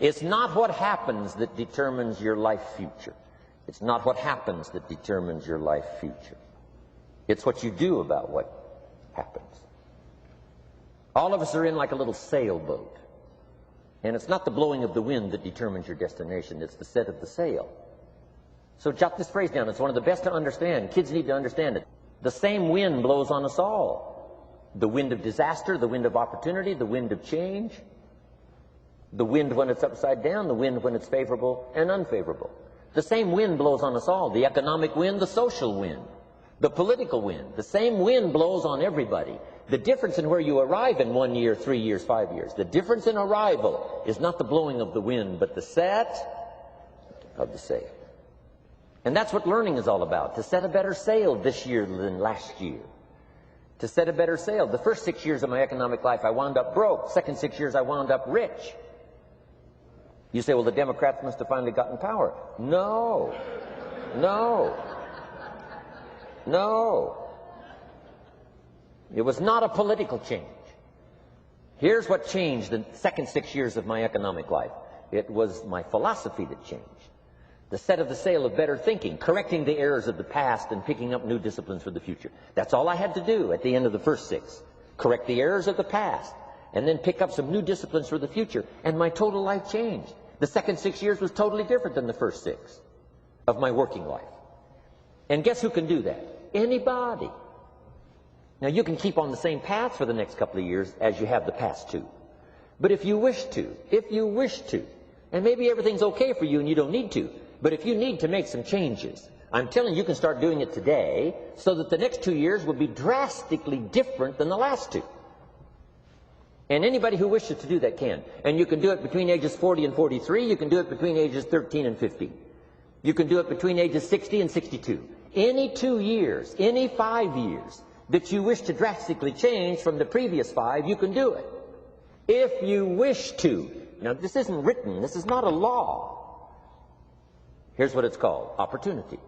It's not what happens that determines your life future. It's not what happens that determines your life future. It's what you do about what happens. All of us are in like a little sailboat. And it's not the blowing of the wind that determines your destination. It's the set of the sail. So jot this phrase down. It's one of the best to understand. Kids need to understand it. The same wind blows on us all. The wind of disaster, the wind of opportunity, the wind of change. The wind when it's upside down, the wind when it's favorable and unfavorable. The same wind blows on us all. The economic wind, the social wind, the political wind. The same wind blows on everybody. The difference in where you arrive in 1 year, 3 years, 5 years, the difference in arrival is not the blowing of the wind, but the set of the sail. And that's what learning is all about, to set a better sail this year than last year. To set a better sail. The first 6 years of my economic life, I wound up broke. Second 6 years, I wound up rich. You say, well, the Democrats must have finally gotten power. No. No. No. It was not a political change. Here's what changed the second 6 years of my economic life. It was my philosophy that changed. The set of the sail of better thinking, correcting the errors of the past and picking up new disciplines for the future. That's all I had to do at the end of the first 6. Correct the errors of the past and then pick up some new disciplines for the future. And my total life changed. The second 6 years was totally different than the first 6 of my working life. And guess who can do that? Anybody. Now, you can keep on the same path for the next couple of years as you have the past 2. But if you wish to, and maybe everything's okay for you and you don't need to, but if you need to make some changes, I'm telling you, you can start doing it today so that the next 2 years will be drastically different than the last 2. And anybody who wishes to do that can. And you can do it between ages 40 and 43. You can do it between ages 13 and 15. You can do it between ages 60 and 62. Any 2 years, any 5 years that you wish to drastically change from the previous 5, you can do it. If you wish to. Now, this isn't written. This is not a law. Here's what it's called, opportunity.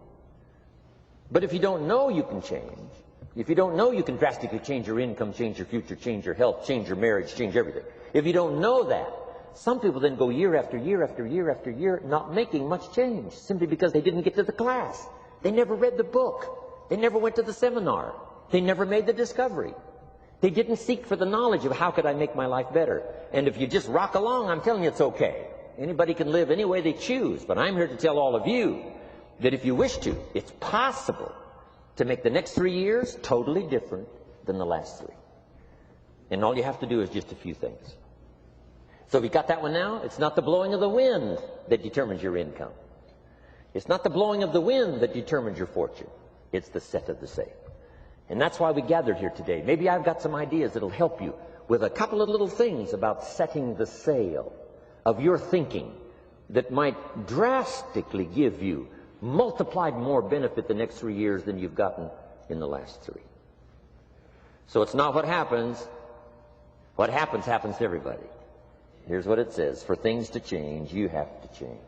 But if you don't know you can change, if you don't know you can drastically change your income, change your future, change your health, change your marriage, change everything. If you don't know that, some people then go year after year after year after year not making much change simply because they didn't get to the class. They never read the book. They never went to the seminar. They never made the discovery. They didn't seek for the knowledge of how could I make my life better. And if you just rock along, I'm telling you it's okay. Anybody can live any way they choose. But I'm here to tell all of you that if you wish to, it's possible to make the next 3 years totally different than the last 3. And all you have to do is just a few things. So if you got that one now, it's not the blowing of the wind that determines your income. It's not the blowing of the wind that determines your fortune. It's the set of the sail. And that's why we gathered here today. Maybe I've got some ideas that'll help you with a couple of little things about setting the sail of your thinking that might drastically give you multiplied more benefit the next 3 years than you've gotten in the last 3. So it's not what happens. What happens happens to everybody. Here's what it says. For things to change, you have to change.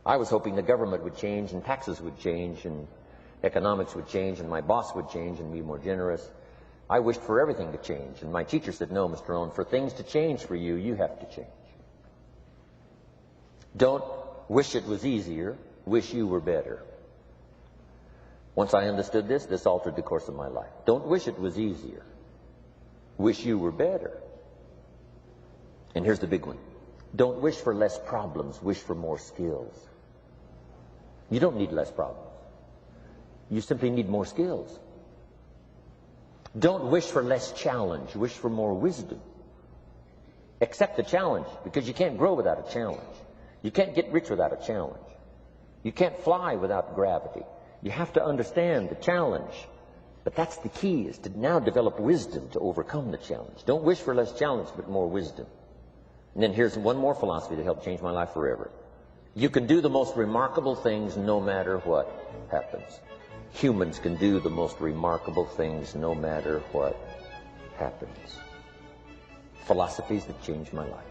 I was hoping the government would change and taxes would change and economics would change and my boss would change and be more generous. I wished for everything to change. And my teacher said, no, Mr. Rohn, for things to change for you, you have to change. Don't wish it was easier. Wish you were better. Once I understood this, this altered the course of my life. Don't wish it was easier. Wish you were better. And here's the big one. Don't wish for less problems. Wish for more skills. You don't need less problems. You simply need more skills. Don't wish for less challenge. Wish for more wisdom. Accept the challenge, because you can't grow without a challenge. You can't get rich without a challenge. You can't fly without gravity. You have to understand the challenge. But that's the key, is to now develop wisdom to overcome the challenge. Don't wish for less challenge, but more wisdom. And then here's one more philosophy to help change my life forever. You can do the most remarkable things no matter what happens. Humans can do the most remarkable things no matter what happens. Philosophies that changed my life.